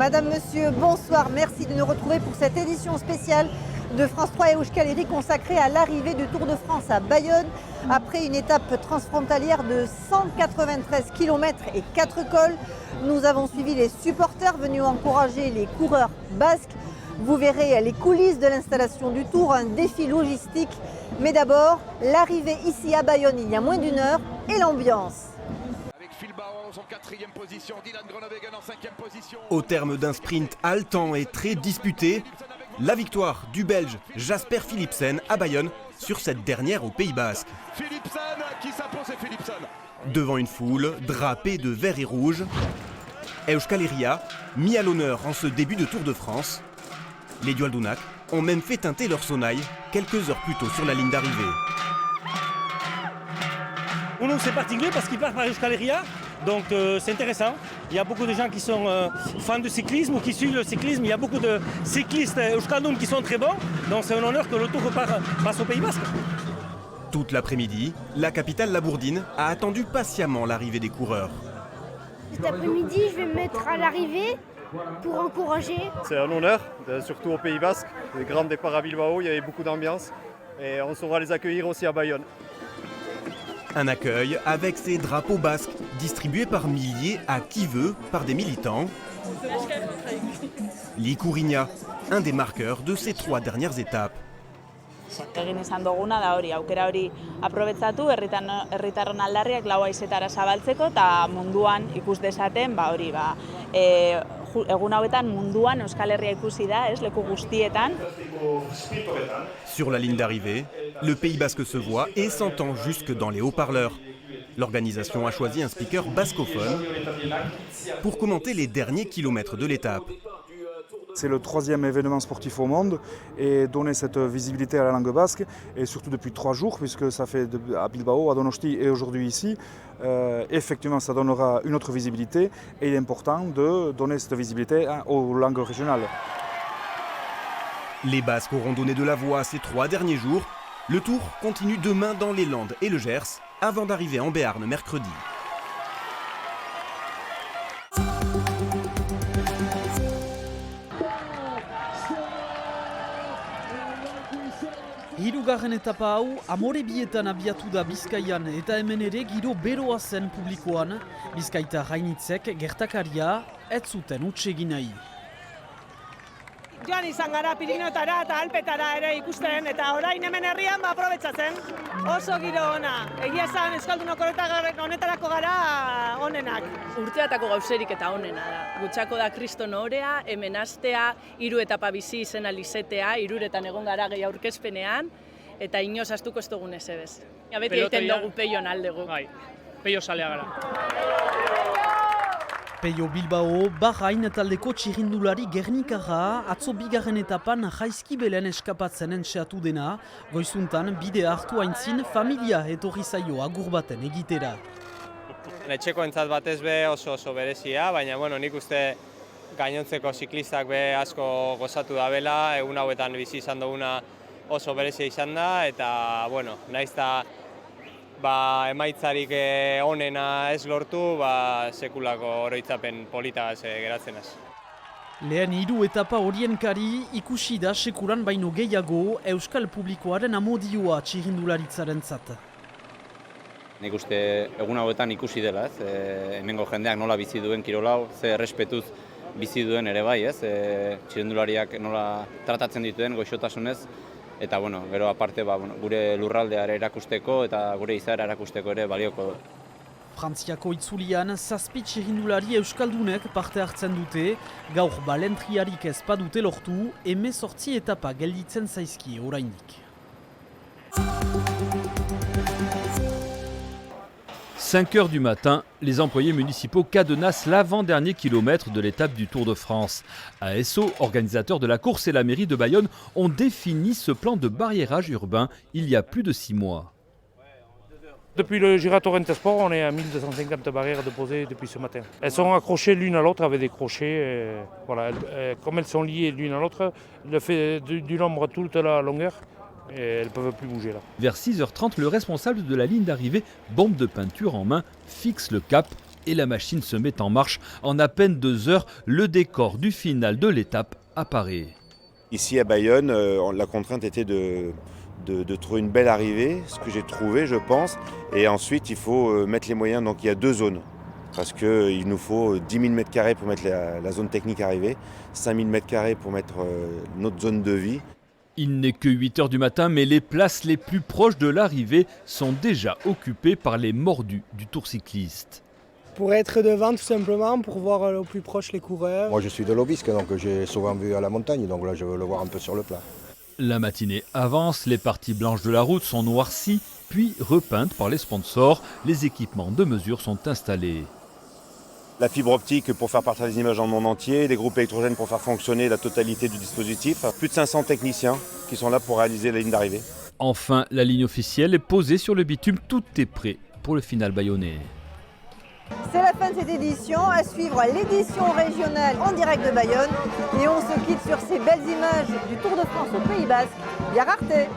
Madame, Monsieur, bonsoir. Merci de nous retrouver pour cette édition spéciale de France 3 et Euskal consacrée à l'arrivée du Tour de France à Bayonne. Après une étape transfrontalière de 193 km et 4 cols, nous avons suivi les supporters venus encourager les coureurs basques. Vous verrez les coulisses de l'installation du Tour, un défi logistique. Mais d'abord, l'arrivée ici à Bayonne il y a moins d'une heure et l'ambiance. Au terme d'un sprint haletant et très disputé, la victoire du Belge Jasper Philipsen à Bayonne sur cette dernière au Pays Basque. Devant une foule drapée de vert et rouge, Euskal Herria, mis à l'honneur en ce début de Tour de France. Les Dualdunak ont même fait teinter leur sonnaille quelques heures plus tôt sur la ligne d'arrivée. Pour nous c'est particulier parce qu'il part par Euskal Herria, donc c'est intéressant. Il y a beaucoup de gens qui sont fans de cyclisme ou qui suivent le cyclisme. Il y a beaucoup de cyclistes Euskaldun qui sont très bons, donc c'est un honneur que le Tour passe au Pays Basque. Toute l'après-midi, la capitale Labourdine a attendu patiemment l'arrivée des coureurs. Cet après-midi, je vais me mettre à l'arrivée pour encourager. C'est un honneur, surtout au Pays Basque. Les grands départs à Bilbao, il y avait beaucoup d'ambiance et on saura les accueillir aussi à Bayonne. Un accueil avec ces drapeaux basques distribués par milliers à qui veut par des militants. L'Ikurriña, un des marqueurs de ces 3 dernières étapes. Egin izan duguna da hori, aukera hori aprobetxatu, herritarron aldarriak lau haizetara zabaltzeko eta munduan ikus dezaten, egun hauetan munduan Euskal Herria ikusi da, leku guztietan. Sur la ligne d'arrivée, le Pays Basque se voit et s'entend jusque dans les haut-parleurs. L'organisation a choisi un speaker bascophone pour commenter les derniers kilomètres de l'étape. C'est le 3e événement sportif au monde et donner cette visibilité à la langue basque, et surtout depuis 3 jours, puisque ça fait à Bilbao, à Donosti et aujourd'hui ici, effectivement ça donnera une autre visibilité et il est important de donner cette visibilité aux langues régionales. Les Basques auront donné de la voix ces 3 derniers jours. Le Tour continue demain dans les Landes et le Gers avant d'arriver en Béarn mercredi. Hirugarren etapa hau Amorebietan abiatu da Bizkaian eta hemen ere giro beroa zen publikoan. Bizkaita gainitzek gertakaria ez zuten huts egin nahi. Joan izan gara Pirinotara eta Alpetara ere ikusten eta orain hemen herrian aprobetxatzen. Oso giro ona. Egia esan Euskaldunok honetarako gara onenak. Urteatako gauzerik eta onena da. Gutxako da kriston orea, hemen astea, 3 etapa bizi izena lizetea, 3etan egon gara gehi aurkezpenean, eta inoz astuko ez dugun ezebez. Beti egiten dugu Peion aldegu. Bai, Peio salea gara. Peio Bilbao, Bahrain taldeko txirrindulari Gernikarra, atzo bigarren etapan Jaizkibelen eskapatzen entxeatu dena, goizuntan bide hartu aintzin familia etorri zaio agur baten egitera. Etxeko entzat batez be oso berezia, baina nik uste gainontzeko ziklistak be asko gozatu da bela, egun hauetan bizi izan duguna oso berezia izan da, eta naiz eta emaitzarik onena ez lortu, sekulako oroitzapen politaz geratzen az. Lehen 3 etapa horien kari ikusi da sekulan baino gehiago Euskal publikoaren amodioa txirrindularitzaren zat. Nik uste egun hauetan ikusi dela, hemengo jendeak nola bizi duen kirolau, ze errespetuz bizi duen ere bai, txirrindulariak nola tratatzen dituen goixotasunez, eta gero aparte gure lurraldeare erakusteko eta gure izaera erakusteko ere balioko du. Frantziako itzulian 7 txirrindulari euskaldunek parte hartzen dute, gaur balentriarik ez badute lortu, 18 etapa gelditzen zaizkie oraindik. 5h du matin, les employés municipaux cadenassent l'avant-dernier kilomètre de l'étape du Tour de France. ASO, organisateur de la course, et la mairie de Bayonne ont défini ce plan de barriérage urbain il y a plus de 6 mois. Depuis le Giratorrent Sport, on est à 1250 barrières déposées depuis ce matin. Elles sont accrochées l'une à l'autre avec des crochets. Comme elles sont liées l'une à l'autre, le fait du nombre toute la longueur. Et elles ne peuvent plus bouger là. Vers 6h30, le responsable de la ligne d'arrivée, bombe de peinture en main, fixe le cap et la machine se met en marche. En à peine 2 heures, le décor du final de l'étape apparaît. Ici à Bayonne, la contrainte était de trouver une belle arrivée, ce que j'ai trouvé je pense. Et ensuite il faut mettre les moyens, donc il y a 2 zones. Parce qu'il nous faut 10 000 m² pour mettre la zone technique arrivée, 5 000 m² pour mettre notre zone de vie. Il n'est que 8 heures du matin, mais les places les plus proches de l'arrivée sont déjà occupées par les mordus du Tour cycliste. Pour être devant tout simplement, pour voir au plus proche les coureurs. Moi je suis de l'Aubisque, donc j'ai souvent vu à la montagne, donc là je veux le voir un peu sur le plat. La matinée avance, les parties blanches de la route sont noircies, puis repeintes par les sponsors. Les équipements de mesure sont installés. La fibre optique pour faire partir les images dans le monde entier, des groupes électrogènes pour faire fonctionner la totalité du dispositif. Plus de 500 techniciens qui sont là pour réaliser la ligne d'arrivée. Enfin, la ligne officielle est posée sur le bitume, tout est prêt pour le final bayonnais. C'est la fin de cette édition, à suivre l'édition régionale en direct de Bayonne. Et on se quitte sur ces belles images du Tour de France au Pays Basque, via Arte.